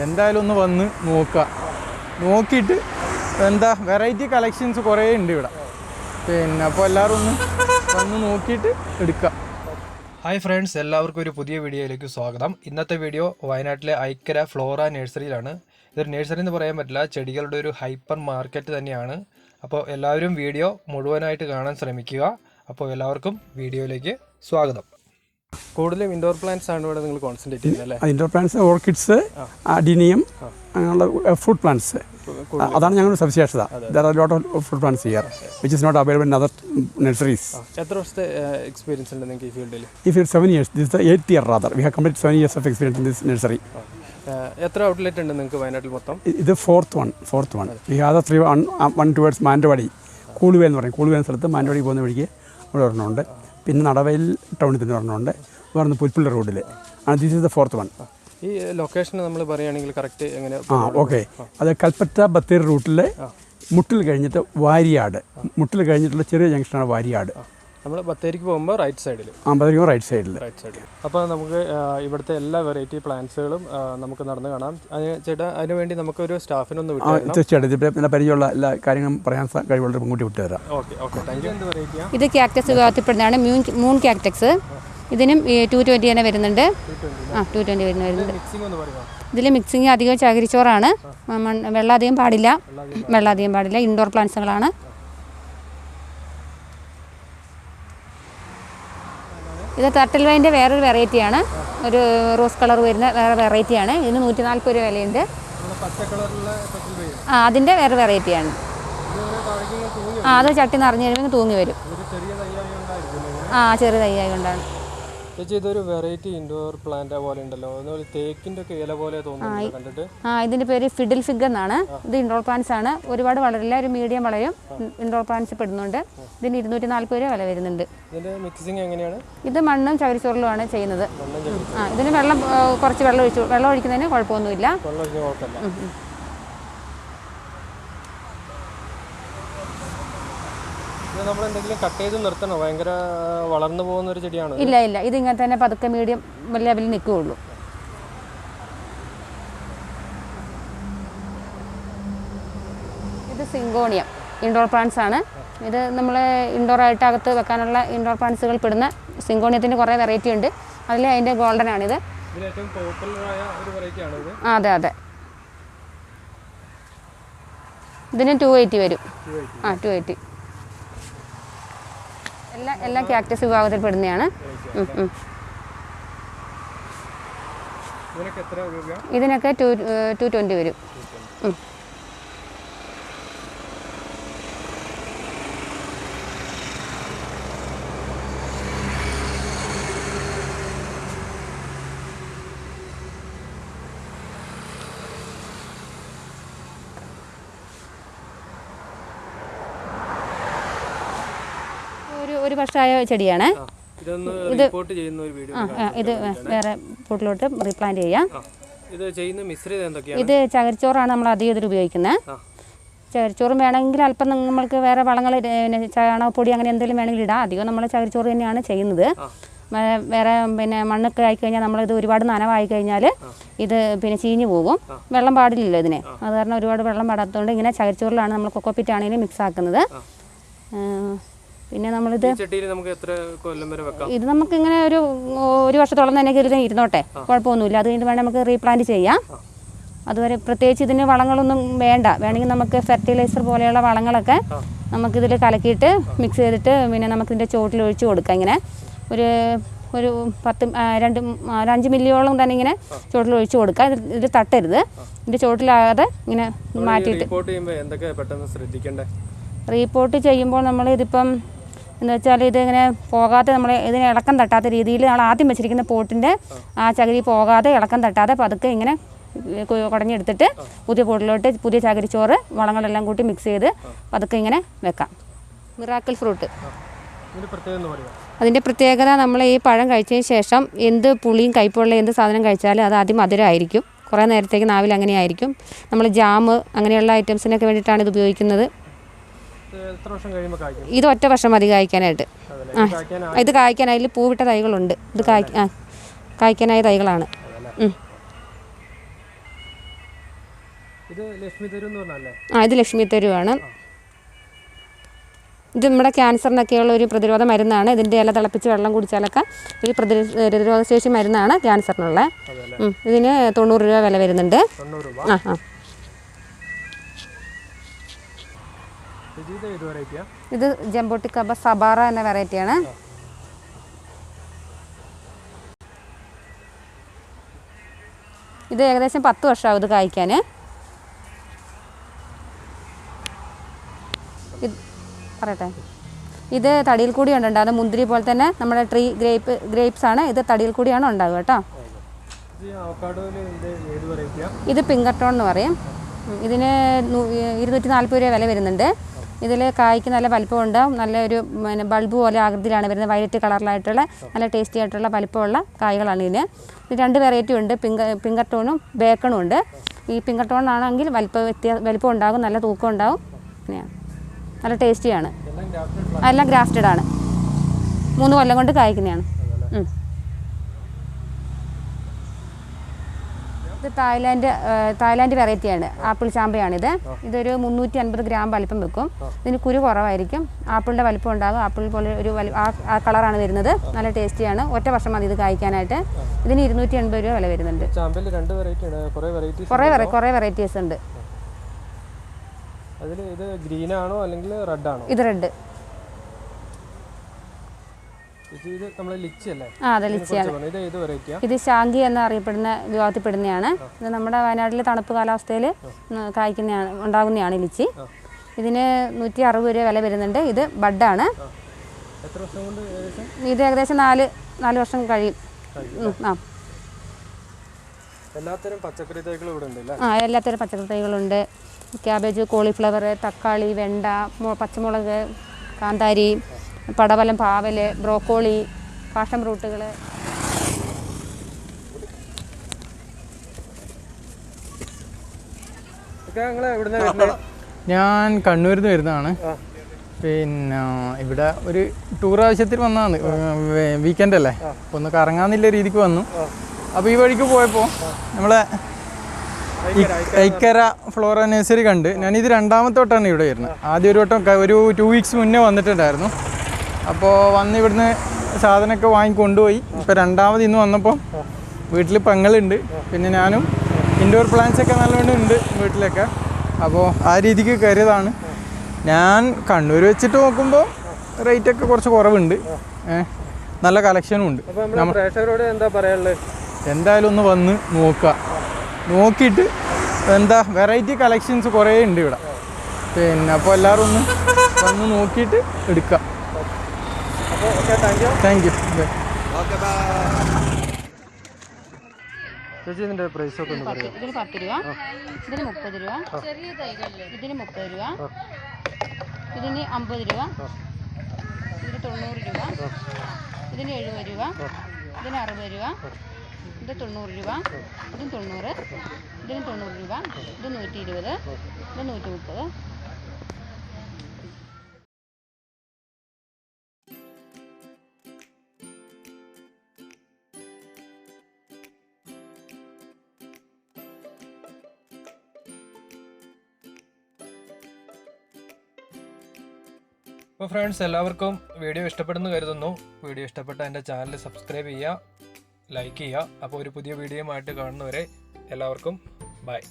എന്തായാലും ഒന്ന് വന്ന് നോക്കുക. നോക്കിയിട്ട് എന്താ വെറൈറ്റി കളക്ഷൻസ് കുറേ ഉണ്ട് ഇവിടെ. പിന്നെ അപ്പോൾ എല്ലാവരും ഒന്ന് വന്ന് നോക്കിയിട്ട് എടുക്കുക. ഹായ് ഫ്രണ്ട്സ്, എല്ലാവർക്കും ഒരു പുതിയ വീഡിയോയിലേക്ക് സ്വാഗതം. ഇന്നത്തെ വീഡിയോ വയനാട്ടിലെ ഐക്കര ഫ്ലോറ നഴ്സറിയിലാണ്. ഇതൊരു നഴ്സറി എന്ന് പറയാൻ പറ്റില്ല, ചെടികളുടെ ഒരു ഹൈപ്പർ മാർക്കറ്റ് തന്നെയാണ്. അപ്പോൾ എല്ലാവരും വീഡിയോ മുഴുവനായിട്ട് കാണാൻ ശ്രമിക്കുക. അപ്പോൾ എല്ലാവർക്കും വീഡിയോയിലേക്ക് സ്വാഗതം. കൂടുതലും ഇൻഡോർ പ്ലാന്റ്സ് ആണ് ഇവിടെ നിങ്ങൾ കോൺസെൻട്രേറ്റ് ചെയ്യുന്നത് അല്ലേ? ഇൻഡോർ പ്ലാന്റ്സ്, ഓർക്കിഡ്സ്, അഡിനിയം, അങ്ങനെയുള്ള ഫ്രൂട്ട് പ്ലാന്റ്സ്. അതാണ് ഞങ്ങളുടെ സവിശേഷത. There are lot of fruit plants here which is not available in other nurseries. എത്ര വർഷത്തെ എക്സ്പീരിയൻസ് ഉണ്ട് നിങ്ങൾക്ക് ഈ ഫീൽഡിൽ? ഈ field 7 years. This is the 8th year rather. We have completed 7 years of experience in this nursery. എത്ര outlet ഉണ്ട് നിങ്ങൾക്ക് വയനാട്ടിൽ മൊത്തം? ഇത് fourth one. We have the 1 towards Mananthavady, കൂളുവേൽ എന്ന് പറയും. കൂളുവേൽ സ്ഥലത്ത് മാനന്തവാടി പോകുന്ന വഴിക്ക് ഇവിടെ ഒരെണ്ണമുണ്ട്. പിന്നെ നടവയിൽ ടൗണിൽ തന്നെ ഒരെണ്ണമുണ്ട്. വേറെ പുൽപ്പള്ളി റോഡിൽ. This is the fourth one. ഈ ലൊക്കേഷൻ നമ്മൾ പറയുകയാണെങ്കിൽ കറക്റ്റ് എങ്ങനെ? ഓക്കെ. അത് കൽപ്പറ്റ ബത്തേരി റൂട്ടിൽ മുട്ടിൽ കഴിഞ്ഞിട്ട് വാരിയാട്, മുട്ടിൽ കഴിഞ്ഞിട്ടുള്ള ചെറിയ ജംഗ്ഷനാണ് വാരിയാട്. നമ്മൾ ബത്തേരിക്ക് പോകുമ്പോൾ റൈറ്റ് സൈഡിൽ. ബത്തേരിക്ക് റൈറ്റ് സൈഡിൽ. അപ്പോൾ നമുക്ക് ഇവിടുത്തെ എല്ലാ വെറൈറ്റി പ്ലാന്റ്സുകളും നമുക്ക് നടന്ന് കാണാം. ചേട്ടാ, അതിനുവേണ്ടി നമുക്കൊരു സ്റ്റാഫിനൊന്ന് വിട്ടു. തീർച്ചയായിട്ടും പിന്നെ പരിചയമുള്ള എല്ലാ കാര്യങ്ങളും പറയാൻ കഴിവുള്ള മുൻകൂട്ടി വിട്ടുതരാം. Okay thank you. എന്ത് വെറൈറ്റിയാണ് ഇത്? കാക്ടസ് വിഭാഗത്തിൽപ്പെടുന്നതാണ് മൂൺ കാക്ടക്സ്. ഇതിനും 220 തന്നെ വരുന്നുണ്ട്. 220 വരുന്നുണ്ട്. ഇതിൽ മിക്സിങ് അധികം ചകിരിച്ചോറാണ്. വെള്ളം അധികം പാടില്ല. ഇൻഡോർ പ്ലാന്റ്സുകളാണ്. ഇത് ടർട്ടിൽ വൈൻ്റെ വേറൊരു വെറൈറ്റിയാണ്. ഒരു റോസ് കളർ വരുന്ന വേറെ വെറൈറ്റിയാണ്. ഇതിന് 140 രൂപ വിലയുണ്ട്. അതിൻ്റെ വേറെ വെറൈറ്റിയാണ്. അത് ചട്ടി നിറഞ്ഞു കഴിയുമ്പോൾ തൂങ്ങി വരും. ചെറിയ തയ്യായി കൊണ്ടാണ്. ചേച്ചി, ഇതൊരു വെറൈറ്റി ഇൻഡോർ പ്ലാന്റ് പോലെ ഉണ്ടല്ലോ, തേക്കിൻ്റെ ഒക്കെ ഇല പോലെ തോന്നുന്നു കണ്ടിട്ട്. ഇതിൻ്റെ പേര് ഫിഡിൽ ഫിഗ് എന്നാണ്. ഇത് ഇൻഡോർ പ്ലാന്റ്സ് ആണ്. ഒരുപാട് വളരില്ല, ഒരു മീഡിയം വളയും. ഇൻഡോർ പ്ലാന്റ്സ് പെടുന്നുണ്ട്. ഇതിന് 240 രൂപ വില വരുന്നുണ്ട്. ഇതിൻ്റെ മിക്സിങ് എങ്ങനെയാണ്? ഇത് മണ്ണും ചകിരിച്ചോറിലുമാണ് ചെയ്യുന്നത്. ഇതിന് കുറച്ച് വെള്ളം ഒഴിക്കുന്നതിന് കുഴപ്പമൊന്നുമില്ല. നമ്മളെന്തെങ്കിലും കട്ട് ചെയ്ത് നിർത്തണോ? ഭയങ്കര വളർന്നു പോകുന്ന ഒരു ചെടിയാണോ? ഇല്ല, ഇത് ഇങ്ങനെ തന്നെ പതുക്കെ മീഡിയം ലെവലിൽ നിൽക്കുകയുള്ളൂ. ഇത് സിങ്കോണിയം ഇൻഡോർ പ്ലാന്റ്സ് ആണ്. ഇത് നമ്മൾ ഇൻഡോറായിട്ട് അകത്ത് വെക്കാനുള്ള ഇൻഡോർ പ്ലാന്റ്സുകൾ പെടുന്ന സിങ്കോണിയത്തിൻ്റെ കുറേ വെറൈറ്റി ഉണ്ട്. അതിൽ അതിൻ്റെ ഗോൾഡൻ ആണിത്. അതെ. ഇതിന് 280 വരും. 280. എല്ലാം കാക്ടസ് വിഭാഗത്തിൽ പെടുന്നതാണ്. ഇതിനൊക്കെ 220 വരും. ഒരു വർഷമായ ചെടിയാണ്. ഇത് വേറെ പോട്ടിലോട്ട് റീപ്ലാന്റ് ചെയ്യാം. ഇത് ചകിരിച്ചോറാണ് നമ്മൾ അധികം ഇതിൽ ഉപയോഗിക്കുന്നത്. ചകിരിച്ചോറും വേണമെങ്കിൽ അല്പം നമ്മൾക്ക് വേറെ വളങ്ങൾ, ചാണകപ്പൊടി അങ്ങനെ എന്തെങ്കിലും വേണമെങ്കിൽ ഇടാം. അധികം നമ്മൾ ചകിരിച്ചോറ് തന്നെയാണ് ചെയ്യുന്നത്. വേറെ മണ്ണൊക്കെ ആയിക്കഴിഞ്ഞാൽ നമ്മളിത് ഒരുപാട് നനവായി കഴിഞ്ഞാൽ ഇത് ചീഞ്ഞു പോകും. വെള്ളം പാടില്ലല്ലോ ഇതിന്. അത് കാരണം ഒരുപാട് വെള്ളം പാടാത്തതുകൊണ്ട് ഇങ്ങനെ ചകിരിച്ചോറിലാണ് നമ്മൾ കൊക്കോപ്പിറ്റ് ആണെങ്കിലും മിക്സ് ആക്കുന്നത്. പിന്നെ നമ്മളിത് ഇത് നമുക്കിങ്ങനെ ഒരു വർഷത്തോളം തന്നെ ഇതിൽ ഇരുന്നോട്ടെ, കുഴപ്പമൊന്നുമില്ല. അത് കഴിഞ്ഞിട്ട് വേണമെങ്കിൽ നമുക്ക് റീപ്ലാന്റ് ചെയ്യാം. അതുവരെ പ്രത്യേകിച്ച് ഇതിന് വളങ്ങളൊന്നും വേണമെങ്കിൽ നമുക്ക് ഫെർട്ടിലൈസർ പോലെയുള്ള വളങ്ങളൊക്കെ നമുക്കിതിൽ കലക്കിയിട്ട് മിക്സ് ചെയ്തിട്ട് നമുക്കിതിൻ്റെ ചോട്ടിൽ ഒഴിച്ച് കൊടുക്കാം. ഇങ്ങനെ ഒരു 5 മില്ലിയോളം തന്നെ ഇങ്ങനെ ചോട്ടിൽ ഒഴിച്ച് കൊടുക്കുക. ഇതിൽ തട്ടരുത്. ഇതിൻ്റെ ചോട്ടിലാകാതെ ഇങ്ങനെ മാറ്റിയിട്ട് റീപ്പോർട്ട് ചെയ്യുമ്പോൾ നമ്മൾ ഇതിപ്പം എന്താ വെച്ചാൽ ഇതിങ്ങനെ പോകാതെ, നമ്മൾ ഇതിനെ ഇളക്കം തട്ടാത്ത രീതിയിൽ നമ്മൾ ആദ്യം വെച്ചിരിക്കുന്ന പോട്ടിൻ്റെ ആ ചകിരി പോകാതെ ഇളക്കം തട്ടാതെ പതുക്കെ ഇങ്ങനെ കുടഞ്ഞെടുത്തിട്ട് പുതിയ പോട്ടിലോട്ട് പുതിയ ചകിരിച്ചോറ് വളങ്ങളെല്ലാം കൂട്ടി മിക്സ് ചെയ്ത് പതുക്കെ ഇങ്ങനെ വെക്കാം. Miracle fruit. അതിൻ്റെ പ്രത്യേകത, നമ്മൾ ഈ പഴം കഴിച്ചതിന് ശേഷം എന്ത് പുളിയും കയ്പുള്ള എന്ത് സാധനം കഴിച്ചാലും അത് ആദ്യം മധുരമായിരിക്കും. കുറേ നേരത്തേക്ക് നാവിൽ അങ്ങനെ ആയിരിക്കും. നമ്മൾ ജാം അങ്ങനെയുള്ള ഐറ്റംസിനൊക്കെ വേണ്ടിയിട്ടാണ് ഇത് ഉപയോഗിക്കുന്നത്. ഇത് ഒറ്റ വർഷം മതി കായ്ക്കാനായിട്ട്. ഇത് കായ്ക്കാനായി അതിൽ പൂവിട്ട തൈകളുണ്ട്. ഇത് കായ്ക്കാനായ തൈകളാണ്. ഇത് ലക്ഷ്മി തരു എന്ന് പറഞ്ഞല്ലേ? ഇത് ലക്ഷ്മി തരുവാണ്. ഇത് നമ്മുടെ ക്യാൻസറിനൊക്കെയുള്ള ഒരു പ്രതിരോധ മരുന്നാണ്. ഇതിൻ്റെ ഇല തിളപ്പിച്ച് വെള്ളം കുടിച്ചാലൊക്കെ ഒരു പ്രതിരോധശേഷി മരുന്നാണ് ക്യാൻസറിനുള്ള. ഇതിന് 90 രൂപ വില വരുന്നുണ്ട്. ഇത് ജംബോട്ടിക്കബ സബാറ എന്ന വെറൈറ്റിയാണ്. ഇത് ഏകദേശം 10 വർഷമാവും ഇത് കായ്ക്കാൻ. പറയട്ടെ, ഇത് തടിയിൽ കൂടിയാണ് ഉണ്ടാകുന്നത്. മുന്തിരി പോലെ തന്നെ നമ്മുടെ ട്രീ ഗ്രേപ്സ് ആണ്. ഇത് തടിയിൽ കൂടിയാണ് ഉണ്ടാവുക കേട്ടോ. ഇത് പിങ്കർട്ടോൺ എന്ന് പറയും. ഇതിന് 240 രൂപ വില വരുന്നുണ്ട്. ഇതിൽ കായ്ക്ക് നല്ല വലിപ്പം ഉണ്ടാവും. നല്ലൊരു ബൾബ് പോലെ ആകൃതിയിലാണ് വരുന്നത്. വയലറ്റ് കളറിലായിട്ടുള്ള നല്ല ടേസ്റ്റി ആയിട്ടുള്ള വലിപ്പമുള്ള കായ്കളാണ് ഇതിന്. ഇത് 2 വെറൈറ്റി ഉണ്ട്, പിങ്കർട്ടോണും ബേക്കണും ഉണ്ട്. ഈ പിങ്കർട്ടോൺ ആണെങ്കിൽ വലിപ്പം ഉണ്ടാകും, നല്ല തൂക്കം ഉണ്ടാവും, അങ്ങനെയാണ്, നല്ല ടേസ്റ്റിയാണ്. എല്ലാം ഗ്രാഫ്റ്റഡ് ആണ്. 3 കൊല്ലം കൊണ്ട് കായ്ക്കുന്നതാണ്. ഇത് തായ്ലാൻഡ് വെറൈറ്റിയാണ്. ആപ്പിൾ ചാമ്പയാണിത്. ഇതൊരു 350 ഗ്രാം വലിപ്പം വെക്കും. ഇതിന് കുരു കുറവായിരിക്കും. ആപ്പിളിൻ്റെ വലിപ്പം ഉണ്ടാകും. ആപ്പിൾ പോലെ ഒരു ആ കളറാണ് വരുന്നത്. നല്ല ടേസ്റ്റിയാണ്. ഒറ്റ വർഷം മതി ഇത് കായ്ക്കാനായിട്ട്. ഇതിന് 280 രൂപ വില വരുന്നുണ്ട്. കുറേ വെറൈറ്റീസ് ഉണ്ട്. ഇത് ഗ്രീൻ ആണോ അല്ലെങ്കിൽ റെഡ് ആണോ? ഇത് റെഡ്. അതെ, ലിച്ചിയാണ്. ഇത് ശാങ്കി എന്നറിയപ്പെടുന്ന വിഭാഗത്തിൽപ്പെടുന്നതാണ്. ഇത് നമ്മുടെ വയനാട്ടിൽ തണുപ്പ് കാലാവസ്ഥയിൽ ഉണ്ടാകുന്നതാണ് ലിച്ചി. ഇതിന് 160 രൂപ വില വരുന്നുണ്ട്. ഇത് ബഡാണ്. ഇത് ഏകദേശം 4 വർഷം കഴിയും. എല്ലാത്തരം പച്ചക്കറി തൈകളും ഇവിടെ ഉണ്ട്. എല്ലാത്തരം പച്ചക്കറി തൈകളുണ്ട്. ക്യാബേജ്, കോളിഫ്ലവർ, തക്കാളി, വെണ്ട, പച്ചമുളക്, കാന്താരി, പടവലം, പാവൽ, ബ്രോക്കോളി, പാഷൻ ഫ്രൂട്ടുകൾ. ഞാൻ കണ്ണൂരിൽ നിന്ന് വരുന്നതാണ്. പിന്നെ ഇവിടെ ഒരു ടൂർ ആവശ്യത്തിൽ വന്നതാണ്. വീക്കെൻഡ് അല്ലേ, അപ്പോൾ ഒന്ന് കറങ്ങാന്നില്ല രീതിക്ക് വന്നു. അപ്പോൾ ഈ വഴിക്ക് പോയപ്പോൾ നമ്മളെ ഐക്കര ഫ്ലോറ നഴ്സറി കണ്ട്. ഞാനിത് 2ാമത്തെ വട്ടമാണ് ഇവിടെ വരുന്നത്. ആദ്യം ഒരു വട്ടം ഒരു 2 വീക്സ് മുന്നേ വന്നിട്ടുണ്ടായിരുന്നു. അപ്പോൾ വന്ന് ഇവിടുന്ന് സാധനമൊക്കെ വാങ്ങിക്കൊണ്ടുപോയി. ഇപ്പോൾ 2ാമത് ഇന്ന് വന്നപ്പോൾ വീട്ടിൽ പെങ്ങളുണ്ട്, പിന്നെ ഞാനും ഇൻഡോർ പ്ലാന്റ്സ് ഒക്കെ നല്ലോണം ഉണ്ട് വീട്ടിലൊക്കെ. അപ്പോൾ ആ രീതിക്ക് കയറിയതാണ്. ഞാൻ കണ്ണൂർ വെച്ചിട്ട് നോക്കുമ്പോൾ റേറ്റൊക്കെ കുറച്ച് കുറവുണ്ട്, നല്ല കളക്ഷനും ഉണ്ട്. എന്താ പറയാനുള്ളത്? എന്തായാലും ഒന്ന് വന്ന് നോക്കിയിട്ട് എന്താ വെറൈറ്റി കളക്ഷൻസ് കുറേ ഉണ്ട് ഇവിടെ. പിന്നെ അപ്പോൾ എല്ലാവരും ഒന്ന് വന്ന് നോക്കിയിട്ട് എടുക്കാം. Thank you. ചേച്ചി ഇതിൻ്റെ പ്രൈസ് ഒക്കെ ഒന്ന് പറയാം. ഇതിന് 10 രൂപ, ഇതിന് 30 രൂപ, ഇതിന് 30 രൂപ, ഇതിന് 50 രൂപ, ഇതിന് 90 രൂപ, ഇതിന് 70 രൂപ, ഇതിന് 60 രൂപ, ഇത് 90 രൂപ, ഇതും 90, ഇതിന് 90 രൂപ, ഇത് 120, ഇത് 130. അപ്പോൾ ഫ്രണ്ട്സ്, എല്ലാവർക്കും വീഡിയോ ഇഷ്ടപ്പെടുന്നു കരുതുന്നു. വീഡിയോ ഇഷ്ടപ്പെട്ട എൻ്റെ ചാനൽ സബ്സ്ക്രൈബ് ചെയ്യുക, ലൈക്ക് ചെയ്യുക. അപ്പോൾ ഒരു പുതിയ വീഡിയോയുമായിട്ട് കാണുന്നവരെ എല്ലാവർക്കും ബൈ.